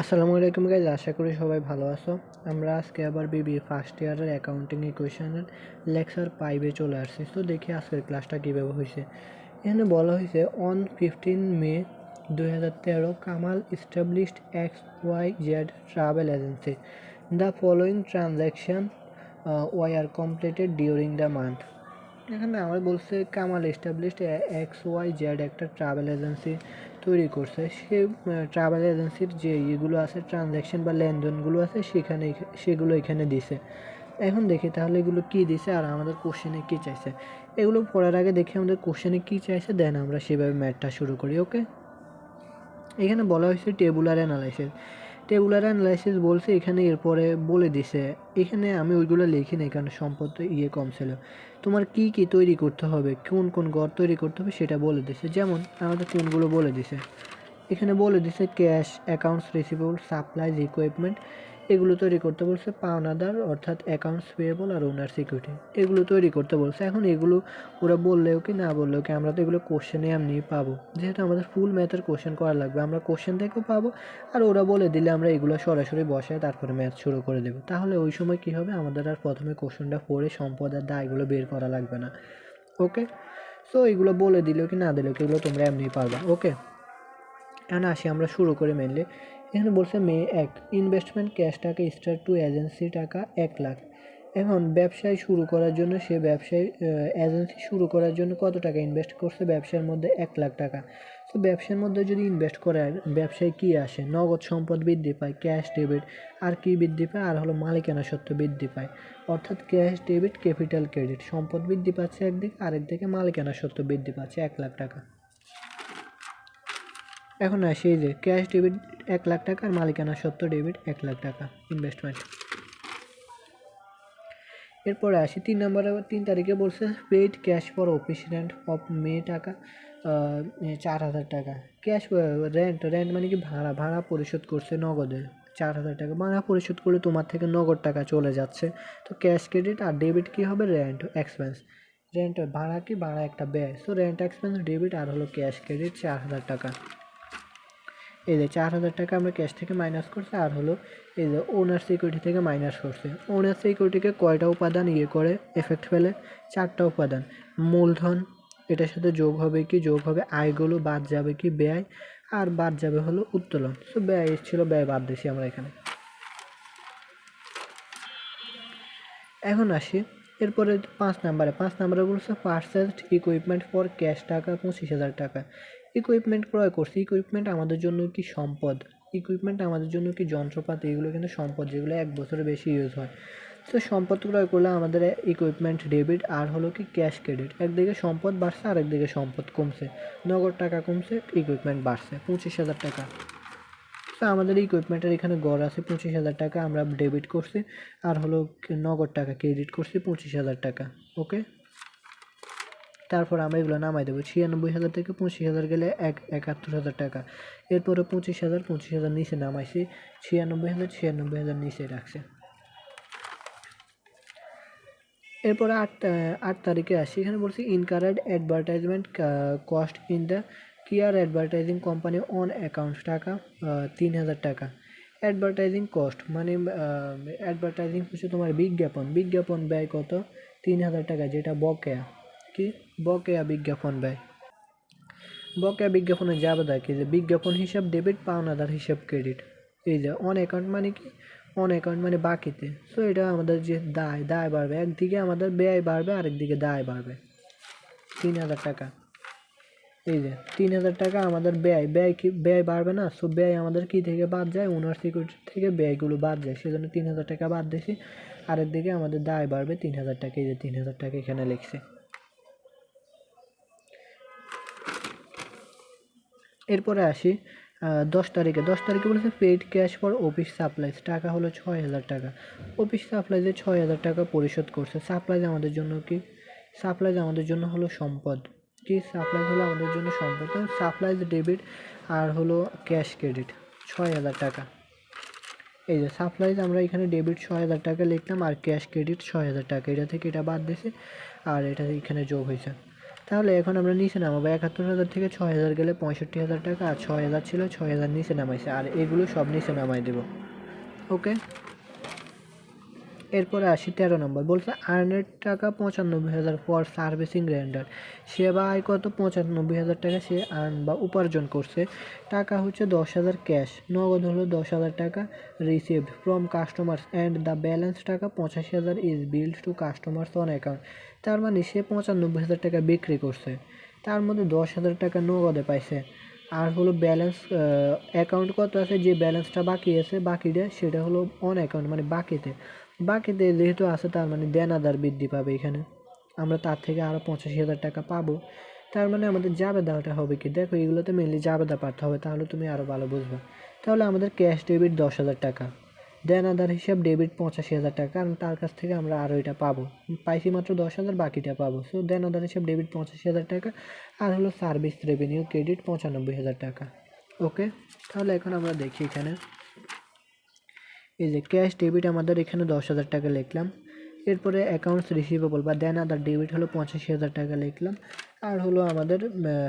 আসসালামু আলাইকুম গাইজ, আশা করি সবাই ভালো আছো। আমরা আজকে আবার বিবিএ ফার্স্ট ইয়ারের অ্যাকাউন্টিং ইকুয়েশনের লেকচার 5-এ চলে আসছি। তো দেখি আজকের ক্লাসটা কীভাবে হয়েছে। এখানে বলা হয়েছে on 15 May 2013 Kamal established XYZ travel agency. The following transaction were completed during the month. এখানে আমার বলছে কামাল এস্টাবলিশড XYZ একটা ট্রাভেল এজেন্সি তৈরি করছে। সে ট্রাভেল এজেন্সির যে ইয়েগুলো আছে, ট্রানজ্যাকশন বা লেনদেনগুলো আছে, সেগুলো এখানে দিছে। এখন দেখি তাহলে এগুলো কী দিছে আর আমাদের কোশ্চেনে কী চাইছে। এগুলো পড়ার আগে দেখি আমাদের কোশ্চেনে কী চাইছে, দেন আমরা সেভাবে ম্যাথটা শুরু করি। ওকে, এখানে বলা হয়েছে টেবুলার অ্যানালাইসিস। টেবুলার অ্যানালাইসিস বলছে এখানে, এরপরে বলে দিছে। এখানে আমি ওইগুলো লিখি না, এখানে সম্পদ কম ছিল। তোমার কি কি তৈরি করতে হবে, কোন কোন গড় তৈরি করতে হবে সেটা বলে দিছে। যেমন আমাদের কোনগুলো বলে দিছে, এখানে বলে দিছে cash, accounts receivable, supplies, equipment, এগুলো তৈরি করতে বলছে। পাওনাদার অর্থাৎ অ্যাকাউন্টস পেয়েবল আর ওনার সিকিউরিটি, এগুলো তৈরি করতে বলছে। এখন এগুলো ওরা বললেও কি না বললেও কি, আমরা তো এগুলো কোশ্চেনে এমনি পাবো, যেহেতু আমাদের ফুল ম্যাথের কোশ্চেন করা লাগবে, আমরা কোশ্চেন থেকেও পাবো। আর ওরা বলে দিলে আমরা এগুলো সরাসরি বসায় তারপরে ম্যাথ শুরু করে দেবো। তাহলে ওই সময় কী হবে, আমাদের আর প্রথমে কোশ্চেনটা পড়ে সম্পদ আর দায়গুলো বের করা লাগবে না। ওকে, সো এগুলো বলে দিলেও কি না দিলেও কি, এগুলো তোমরা এমনি পারবা। ওকে, এখন আসি আমরা শুরু করি। মেনলি এখানে বলছে মে 1 ইনভেস্টমেন্ট ক্যাশ টাকা স্টার্ট টু এজেন্সি টাকা 1 লাখ। এখন ব্যবসায় শুরু করার জন্য সে এজেন্সি শুরু করার জন্য কত টাকা ইনভেস্ট করছে, ব্যবসার মধ্যে 1 লাখ টাকা। তো ব্যবসার মধ্যে যদি ইনভেস্ট করে, ব্যবসায় কী আসে, নগদ সম্পদ বৃদ্ধি পায়, ক্যাশ ডেবিট, আর কি বৃদ্ধি পায়, আর হলো মালিকানা সত্ত্ব বৃদ্ধি পায়। অর্থাৎ ক্যাশ ডেবিট, ক্যাপিটাল ক্রেডিট, সম্পদ বৃদ্ধি পাচ্ছে একদিকে, আরেকদিকে মালিকানা সত্ত্ব বৃদ্ধি পাচ্ছে 1 লাখ টাকা। এখন আসি যে ক্যাশ ডেবিট 1 লাখ টাকা আর মালিকানা সত্ত্ব ডেবিট 1 লাখ টাকা ইনভেস্টমেন্ট। এরপরে আসি 3 তারিখে বলছে paid cash for office rent of May টাকা 4,000 টাকা। ক্যাশ রেন্ট মানে কি ভাড়া পরিশোধ করছে নগদে 4,000 টাকা। ভাড়া পরিশোধ করলে তোমার থেকে নগদ টাকা চলে যাচ্ছে। তো ক্যাশ ক্রেডিট আর ডেবিট কি হবে, রেন্ট এক্সপেন্স। রেন্ট ভাড়া কি, ভাড়া একটা ব্যয়। সো রেন্ট এক্সপেন্স ডেবিট আর হলো ক্যাশ ক্রেডিট 4,000 টাকা। এই যে 4,000 টাকা আমরা ক্যাশ থেকে মাইনাস করছি, আর হলো এই যে ওনার সিকিউরিটি থেকে মাইনাস করছে। ওনার সিকিউরিটিকে কয়টা উপাদান করে এফেক্ট ফেলে, 4টা উপাদান। মূলধন, এটার সাথে যোগ হবে কি, যোগ হবে আয়গুলো, বাদ যাবে কি ব্যয়, আর বাদ যাবে হলো উত্তোলন। সো ব্যয় ছিল, ব্যয় বাদ দিছি আমরা এখানে। এখন আসি এরপরে 5 নাম্বারে বলছে পারচেজড ইকুইপমেন্ট ফর ক্যাশ টাকা 25,000 টাকা। ইকুইপমেন্ট ক্রয় করছে। ইকুইপমেন্ট আমাদের জন্য কি সম্পদ, ইকুইপমেন্ট আমাদের জন্য কি যন্ত্রপাতি, এগুলো কিন্তু সম্পদ, যেগুলো 1 বছরের বেশি ইউজ হয়। তো সম্পদ ক্রয় করলে আমাদের ইকুইপমেন্ট ডেবিট আর হলো কি ক্যাশ ক্রেডিট। একদিকে সম্পদ বাড়ছে, আর একদিকে সম্পদ কমছে, নগদ টাকা কমছে, ইকুইপমেন্ট বাড়ছে 25,000 টাকা। তো আমাদের ইকুইপমেন্টের এখানে গড় আছে 25,000 টাকা, আমরা ডেবিট করছি, আর হলো নগদ টাকা ক্রেডিট করছি 25,000 টাকা। ওকে, তারপর আমরা এগুলো নামাই দেবো। 96,000 থেকে 25,000 গেলে 71,000 টাকা। এরপরে 25,000 নিচে নামাইছি, 96,000 নিচে রাখছে। এরপরে 8 তারিখে আসি। এখানে বলছি incurred advertisement cost in the care advertising company on account টাকা 3,000 টাকা। অ্যাডভার্টাইজিং কস্ট মানে অ্যাডভার্টাইজিং হচ্ছে তোমার বিজ্ঞাপন ব্যয় কত, 3,000 টাকা, যেটা বকেয়া। কি বকেয়া বিজ্ঞাপন ব্যয়। বকেয়া বিজ্ঞাপনের জাবেদা কি, যে বিজ্ঞাপন হিসাব ডেবিট, পাওনাদার হিসাব ক্রেডিট। এই যে অন অ্যাকাউন্ট মানে কি, অন অ্যাকাউন্ট মানে বাকিতে। সো এটা আমাদের যে দায় বাড়বে, একদিকে আমাদের ব্যয় বাড়বে, আরেকদিকে দায় বাড়বে। 3,000 টাকা। এই যে 3,000 টাকা আমাদের ব্যয় বাড়বে না। সো ব্যয় আমাদের কি থেকে বাদ যায়, ওনার সিকিউরিটি থেকে ব্যয়গুলো বাদ যায়, সেজন্য 3,000 টাকা বাদ দিয়েছি। আরেকদিকে আমাদের দায় বাড়বে 3,000 টাকা। এই যে 3,000 টাকা এখানে লিখছে। এরপরে আসি 10 তারিখে বলেছে paid cash for office supplies টাকা হলো 6,000 টাকা। অফিস সাপ্লাইজে 6,000 টাকা পরিশোধ করছে। সাপ্লাইজ আমাদের জন্য কি, সাপ্লাইজ আমাদের জন্য হলো সম্পদ। কি সাপ্লাইজ হলো আমাদের জন্য সম্পদ। সাপ্লাইজ ডেবিট আর হলো ক্যাশ ক্রেডিট 6,000 টাকা। এই যে সাপ্লাইজ আমরা এখানে ডেবিট 6,000 টাকা লিখলাম, আর ক্যাশ ক্রেডিট 6,000 টাকা। এটা থেকে এটা বাদ দিয়েছে, আর এটা এখানে যোগ হয়েছে। তাহলে এখন আমরা নিচে নামাবো 71,000 থেকে 6,000 গেলে 65,000 টাকা, আর 6,000 ছিল 6,000 নিচে নামাইছে, আর এগুলো সব নিচে নামাই দেব। ওকে, এরপরে আসি 13 নম্বর, বলছে আর্নের টাকা 95,000 ফর সার্ভিসিং রেন্ডার। সে বা আয় কত? 95,000 টাকা সে আর্ন বা উপার্জন করছে। টাকা হচ্ছে 10,000 ক্যাশ, নগদ হলো 10,000 টাকা, received from customers and the balance টাকা 85,000 is build two customers on account. তার মানে সে 95,000 টাকা বিক্রি করছে, তার মধ্যে 10,000 টাকা নগদে পাইছে, আর হলো ব্যালেন্স অ্যাকাউন্ট কত আছে, যে ব্যালেন্সটা বাকি আছে বাকিটা সেটা হলো অন অ্যাকাউন্ট মানে বাকিতে যেহেতু আছে, তার মানে দেনাদার বৃদ্ধি পাবে। এখানে আমরা তার থেকে আরও 85,000 টাকা পাবো। তার মানে আমাদের জাবেদাটা হবে কি, দেখো এগুলোতে মেনলি জাবেদা পাঠতে হবে, তাহলে তুমি আরও ভালো বুঝবে। তাহলে আমাদের ক্যাশ ডেবিট 10,000 টাকা, দেনাদার হিসাব ডেবিট 85,000 টাকা, কারণ তার কাছ থেকে আমরা আরও এটা পাবো, পাইছি মাত্র 10,000, বাকিটা পাবো। সো দেনাদার হিসাব ডেবিট 85,000 টাকা, আর হলো সার্ভিস রেভিনিউ ক্রেডিট 95,000 টাকা। ওকে, তাহলে এখন আমরা দেখি এখানে এই যে ক্যাশ ডেবিট আমাদের এখানে 10,000 টাকা লিখলাম, এরপরে অ্যাকাউন্টস রিসিভেবল বা দেনাদার ডেবিট হলো 85,000 টাকা লিখলাম, আর হলো আমাদের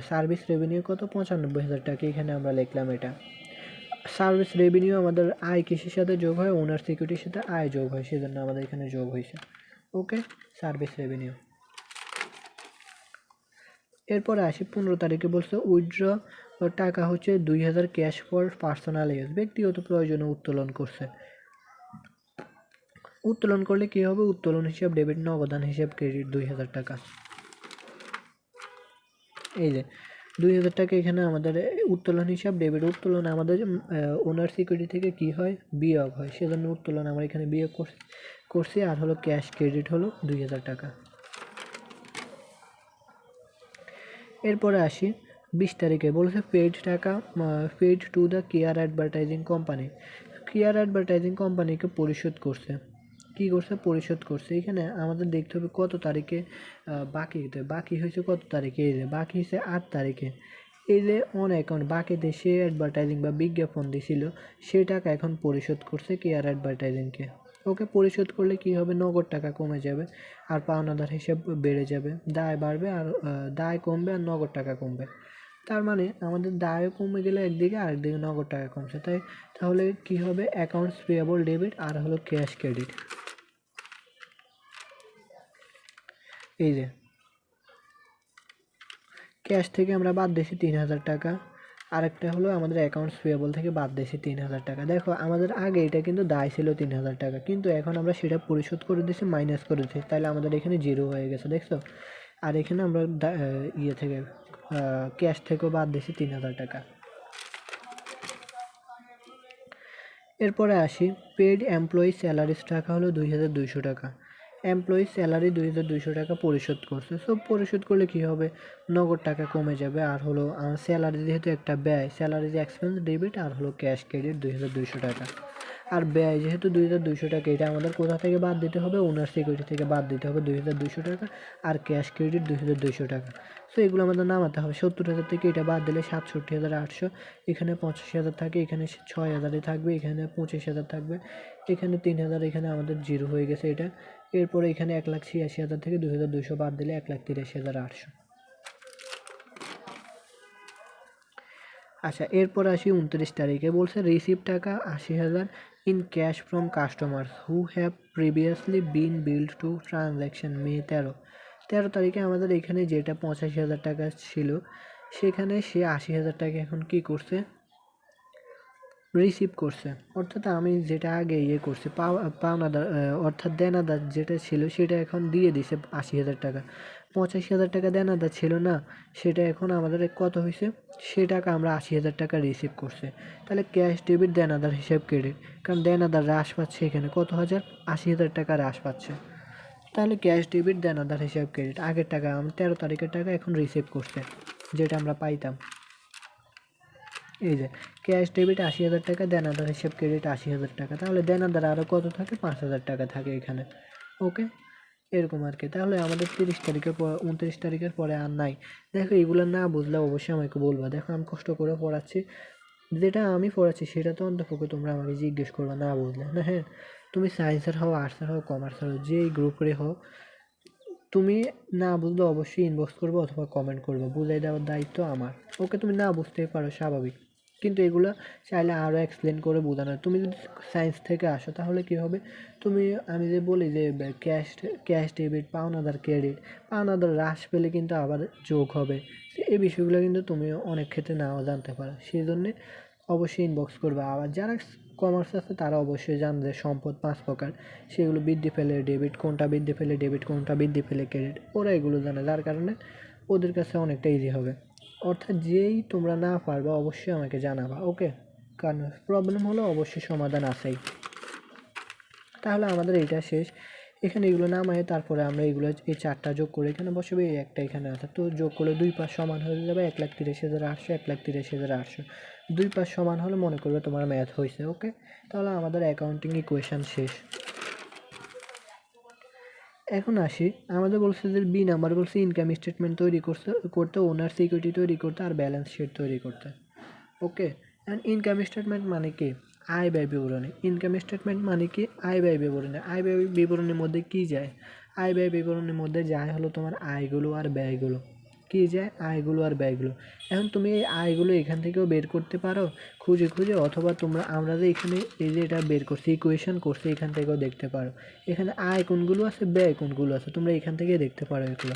সার্ভিস রেভিনিউ কত? 95,000 টাকা, এখানে আমরা লিখলাম এটা। সার্ভিস রেভিনিউ আমাদের আয় কিসের সাথে যোগ হয়? ওনার সিকিউরিটির সাথে আয় যোগ হয়, সেজন্য আমাদের এখানে যোগ হয়েছে। ওকে, সার্ভিস রেভিনিউ। এরপরে আসি 15 তারিখে, বলছে উইথড্র টাকা হচ্ছে 2,000 ক্যাশ ফর পার্সোনাল ইউজ, ব্যক্তিগত প্রয়োজনে উত্তোলন করছে। উত্তোলন করলে কী হবে? উত্তোলন হিসাব ডেবিট, নগদান হিসাব ক্রেডিট 2,000 টাকা। এই যে 2,000 টাকা এখানে আমাদের উত্তোলন হিসাব ডেবিট, উত্তোলন আমাদের ওনার সিকিউরিটি থেকে কি হয়? বিয়োগ হয়, সেজন্য উত্তোলন আমরা এখানে বিয়োগ করছি, আর হলো ক্যাশ ক্রেডিট হলো 2,000 টাকা। এরপরে আসি 20 তারিখে, বলছে পেইড টাকা paid to the care advertising company. Care advertising কোম্পানিকে পরিশোধ করছে। কী করছে? পরিশোধ করছে। এখানে আমাদের দেখতে হবে কত তারিখে বাকি হয়েছে কত তারিখে, এই যে বাকি হয়েছে 8 তারিখে। এই যে অন অ্যাকাউন্ট বাকিতে সে অ্যাডভার্টাইজিং বা বিজ্ঞাপন দিছিল, সে টাকা এখন পরিশোধ করছে কেয়ার অ্যাডভার্টাইজিংকে। ওকে, পরিশোধ করলে কি হবে? নগদ টাকা কমে যাবে, আর পাওনাদার হিসাব বেড়ে যাবে, দায় বাড়বে, আর দায় কমবে, আর নগদ টাকা কমবে। তার মানে আমাদের দায়ও কমে গেলে একদিকে, আরেকদিকে নগদ টাকা কমছে, তাহলে কি হবে? অ্যাকাউন্টস পেয়েবল ডেবিট, আর হলো ক্যাশ ক্রেডিট। এই যে ক্যাশ থেকে আমরা বাদ দিয়েছি 3,000 টাকা, আরেকটা হলো আমাদের অ্যাকাউন্টস পেয়েবল থেকে বাদ দিয়েছি 3,000 টাকা। দেখো আমাদের আগে এটা কিন্তু দায় ছিল 3,000 টাকা, কিন্তু এখন আমরা সেটা পরিশোধ করে দিয়েছি, মাইনাস করে দিয়েছি, তাহলে আমাদের এখানে জিরো হয়ে গেছে, দেখছো? আর এখানে আমরা ইয়ে থেকে ক্যাশ থেকেও বাদ দিয়েছি 3,000 টাকা। এরপরে আসি পেইড এমপ্লয়ি স্যালারিস টাকা হলো 2,200 টাকা। এমপ্লয়ি স্যালারি 2,200 টাকা পরিশোধ করছে। সো পরিশোধ করলে কী হবে? নগদ টাকা কমে যাবে, আর হলো স্যালারি যেহেতু একটা ব্যয়, স্যালারি এক্সপেন্স ডেবিট, আর হলো ক্যাশ ক্রেডিট 2,200 টাকা। আর ব্যয় যেহেতু 2,200 টাকা, এটা আমাদের কোথা থেকে বাদ দিতে হবে? ওনার সিকিউরিটি থেকে বাদ দিতে হবে 2,200 টাকা, আর ক্যাশ ক্রেডিট 2,200 টাকা। সো এগুলো আমাদের নামাতে হবে। 70,000 থেকে এটা বাদ দিলে 67,800, এখানে 85,000 থাকে, এখানে 6,000 থাকবে, এখানে 25,000 থাকবে, এখানে 3,000, এখানে আমাদের জিরো হয়ে গেছে এটা। এরপরে এখানে 1,86,000 থেকে 2,200 বাদ দিলে 1,83,800। আচ্ছা, এরপর আসি 29 তারিখে, বলছে রিসিভ টাকা 80,000 in cash from customer who have previously been billed to transaction May 13 তারিখে আমাদের এখানে যেটা 85,000 টাকা ছিল, সেখানে সে 80,000 টাকা এখন কি করছে? রিসিভ করছে। অর্থাৎ আমি যেটা আগে করছি পাওনাদার অর্থাৎ দেনাদার যেটা ছিল সেটা এখন দিয়ে দিছে 80,000 টাকা। 85,000 টাকা দেনাদার ছিল না, সেটা এখন আমাদের কত হয়েছে? সে টাকা আমরা 80,000 টাকা রিসিভ করছে। তাহলে ক্যাশ ডেবিট, দেনাদার হিসাব ক্রেডিট, কারণ দেনাদার হ্রাস পাচ্ছে এখানে কত হাজার? 80,000 টাকা হ্রাস পাচ্ছে। তাহলে ক্যাশ ডেবিট, দেনাদার হিসাব ক্রেডিট, আগের টাকা 13 তারিখের টাকা এখন রিসিভ করছে, যেটা আমরা পাইতাম। এই যে ক্যাশ ডেবিট 80,000 টাকা, দেনাদার হিসেব ক্রেডিট 80,000 টাকা, তাহলে দেনাদার আরও কত থাকে? 5,000 টাকা থাকে এখানে। ওকে, এরকম আর কি। তাহলে আমাদের 30 তারিখের পর 29 তারিখের পরে আর নাই। দেখো এগুলো না বুঝলে অবশ্যই আমাকে বলবা। দেখো আমি কষ্ট করে পড়াচ্ছি, যেটা আমি পড়াচ্ছি সেটা তো অন্তপক্ষে তোমরা আমাকে জিজ্ঞেস করবা না বুঝলে না। হ্যাঁ, তুমি সায়েন্সের হও, আর্টসের হও, কমার্সের হও, যেই গ্রুপের হও, তুমি না বুঝলে অবশ্যই ইনবক্স করবে অথবা কমেন্ট করবে, বুঝাই দেওয়ার দায়িত্ব আমার। ওকে, তুমি না বুঝতেই পারো, স্বাভাবিক, কিন্তু এগুলো চাইলে আরও এক্সপ্লেন করে বোঝানো। তুমি যদি সায়েন্স থেকে আসো তাহলে কী হবে, তুমি আমি যে বলি যে ক্যাশ ক্যাশ ডেবিট, পাওনাদার ক্রেডিট, পাওনাদার হ্রাস পেলে কিন্তু আবার যোগ হবে, এই বিষয়গুলো কিন্তু তুমি অনেক ক্ষেত্রে নাও জানতে পারো। সেই জন্যে অবশ্যই ইনবক্স করবে। আবার যারা কমার্স আছে তারা অবশ্যই জানবে সম্পদ 5 প্রকার, সেগুলো বৃদ্ধি পেলে ডেবিট, কোনটা বৃদ্ধি পেলে ডেবিট, কোনটা বৃদ্ধি পেলে ক্রেডিট, ওরা এগুলো জানে, যার কারণে ওদের কাছে অনেকটা ইজি হবে। অর্থাৎ যেই তোমরা না পারবে অবশ্যই আমাকে জানাবা, ওকে? কারণ প্রবলেম হলো অবশ্যই সমাধান আছেই। তাহলে আমাদের এইটা শেষ। এখানে এগুলো নামায়ে তারপরে আমরা এগুলো এই 4টা যোগ করে এখানে বসাবো, এই একটা এখানে আছে, তো যোগ করলে 2 5 সমান হয়ে যাবে 1,30,800, 1,30,800। 2 5 সমান হলে মনে করবে তোমার ম্যাথ হয়েছে, ওকে? তাহলে আমাদের অ্যাকাউন্টিং ইকুয়েশন শেষ। এখন আসি, আমাদের বলছে যে বি নাম্বার বলছে ইনকাম স্টেটমেন্ট তৈরি করতে, ওনার সিকিউরিটি তৈরি করতে, আর ব্যালেন্স শিট তৈরি করতে, ওকে? অ্যান্ড ইনকাম স্টেটমেন্ট মানে কি? আয় ব্যয় বিবরণী। ইনকাম স্টেটমেন্ট মানে কি? আয় ব্যয় বিবরণী। আয় ব্যয় বিবরণীর মধ্যে কী যায়? আয় ব্যয় বিবরণীর মধ্যে যায় হলো তোমার আয়গুলো আর ব্যয়গুলো। কী যায়? আয়গুলো আর ব্যয়গুলো। এখন তুমি এই আয়গুলো এখান থেকেও বের করতে পারো খুঁজে খুঁজে, অথবা আমরা যে এখানে এই যে এটা বের করছি ইকুয়েশন করছি, এখান থেকেও দেখতে পারো। এখানে আয় কোনগুলো আছে, ব্যয় কোনগুলো আছে, তোমরা এখান থেকে দেখতে পারো এগুলো,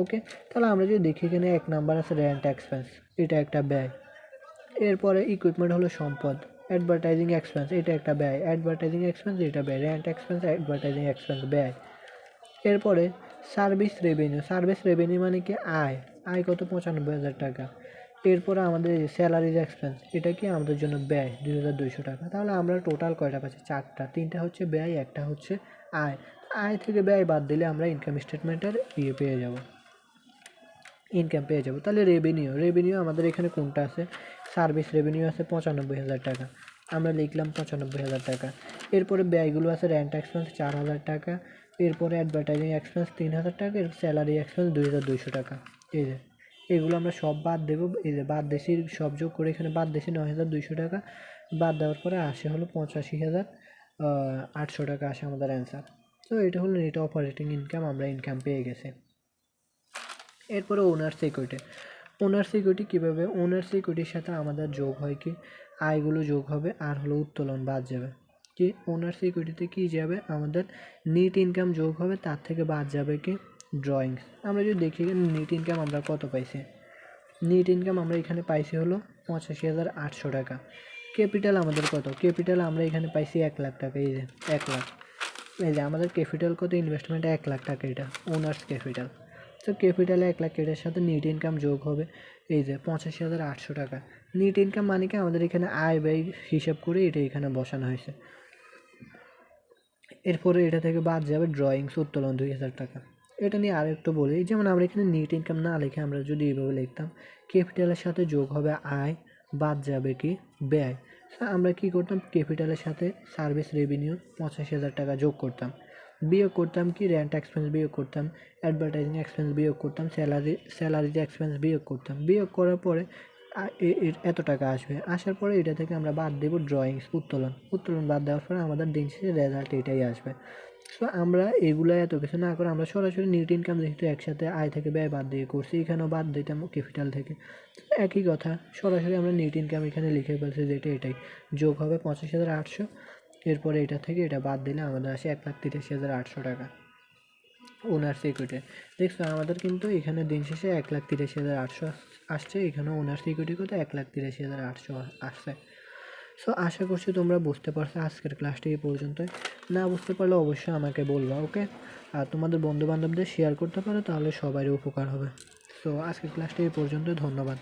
ওকে? তাহলে আমরা যদি দেখি এখানে 1 নাম্বার আছে রেন্ট এক্সপেন্স, এটা একটা ব্যয়। এরপরে ইকুইপমেন্ট হলো সম্পদ। অ্যাডভার্টাইজিং এক্সপেন্স, এটা একটা ব্যয়। অ্যাডভার্টাইজিং এক্সপেন্স, এটা ব্যয়। রেন্ট এক্সপেন্স, অ্যাডভার্টাইজিং এক্সপেন্স, ব্যয়। এরপরে সার্ভিস রেভিনিউ। সার্ভিস রেভিনিউ মানে কি? আয়। আয় কত? 95,000 টাকা। এরপরে আমাদের স্যালারিজ এক্সপেন্স, এটা কি আমাদের জন্য ব্যয় 2,200 টাকা। তাহলে আমরা টোটাল কয়টা পাচ্ছি? 4টা। 3টা হচ্ছে ব্যয়, একটা হচ্ছে আয়। আয় থেকে ব্যয় বাদ দিলে আমরা ইনকাম স্টেটমেন্টের পেয়ে যাব, ইনকাম পেয়ে যাব। তাহলে রেভিনিউ আমাদের এখানে কোনটা আছে? সার্ভিস রেভিনিউ আছে 95,000 টাকা, আমরা লিখলাম 95,000 টাকা। এরপরে ব্যয়গুলো আছে রেন্ট এক্সপেন্স 4,000 টাকা, এরপরে অ্যাডভার্টাইজিং এক্সপেন্স 3,000 টাকা, এর স্যালারি এক্সপেন্স 2,200 টাকা। এই যে এগুলো আমরা সব বাদ দেবো, এই যে বাদ দেশি সব যোগ করে এখানে বাদ দেশি 9,200 টাকা বাদ দেওয়ার পরে আসে হলো 85,800 টাকা আসে আমাদের অ্যান্সার। তো এটা হলো নেট অপারেটিং ইনকাম, আমরা ইনকাম পেয়ে গেছি। এরপরে ওনার সিকিউরিটি। ওনার সিকিউরিটি কীভাবে? ওনার সিকিউরিটির সাথে আমাদের যোগ হয় কি? আয়গুলো যোগ হবে আর হলো উত্তোলন বাদ যাবে। কি ওনার সিকিউরিটিতে কী যাবে? আমাদের নেট ইনকাম যোগ হবে, তার থেকে বাদ যাবে কি? ড্রয়িংস। আমরা যদি দেখি নেট ইনকাম আমরা কত পাইছি, নেট ইনকাম আমরা এখানে পাইছি হলো 85,800 টাকা। ক্যাপিটাল আমাদের কত? ক্যাপিটাল আমরা এখানে পাইছি 1 লাখ টাকা, এই যে 1 লাখ। এই যে আমাদের ক্যাপিটাল কত? ইনভেস্টমেন্ট 1 লাখ টাকা, এটা ওনার্স ক্যাপিটাল। তো ক্যাপিটালে 1 লাখ, এটার সাথে নেট ইনকাম যোগ হবে এই যে 85,800 টাকা। নেট ইনকাম মানে কি? আমাদের এখানে আয় ব্যয় হিসাব করে এটা এখানে বসানো হয়েছে। এরপরে এটা থেকে বাদ যাবে ড্রয়িংস, উত্তোলন 2,000 টাকা। এটা নিয়ে আর একটু বলি, যেমন আমরা এখানে নেট ইনকাম না লিখে আমরা যদি এইভাবে লিখতাম, ক্যাপিটালের সাথে যোগ হবে আয়, বাদ যাবে কি? ব্যয়। আমরা কি করতাম? ক্যাপিটালের সাথে সার্ভিস রেভিনিউ 85,000 টাকা যোগ করতাম, বিয়োগ করতাম কি? রেন্ট এক্সপেন্স বিয়োগ করতাম, অ্যাডভার্টাইজিং এক্সপেন্স বিয়োগ করতাম, স্যালারিজ এক্সপেন্স বিয়োগ করতাম। বিয়োগ করার পরে এত টাকা আসবে, আসার পরে এটা থেকে আমরা বাদ দেবো ড্রয়িংস, উত্তোলন বাদ দেওয়ার পরে আমাদের দিন শেষে রেজাল্ট এটাই আসবে। সো আমরা এগুলো এত কিছু না করে আমরা সরাসরি নেট ইনকাম যেহেতু একসাথে আয় থেকে ব্যয় বাদ দিয়ে করছি, এখানেও বাদ দিতাম ক্যাপিটাল থেকে, একই কথা। সরাসরি আমরা নেট ইনকাম এখানে লিখে ফেলছি, যেটা এটাই যোগ হবে 85,800। এরপরে এটা থেকে এটা বাদ দিলে আমাদের আসে 1,83,800 টাকা ওনার সিকিউরিটি। দেখছো আমাদের কিন্তু এখানে দিন শেষে 1,83,800 আসছে, এখানে ওনার সিকিউরিটি কত? 1,83,800 আসছে। সো আশা করছি তোমরা বুঝতে পারছো। আজকের ক্লাসটি এই পর্যন্তই। না বুঝতে পারলে অবশ্যই আমাকে বলবা, ওকে? আর তোমাদের বন্ধুবান্ধবদের শেয়ার করতে পারো, তাহলে সবারই উপকার হবে। সো আজকের ক্লাসটি এই পর্যন্ত, ধন্যবাদ।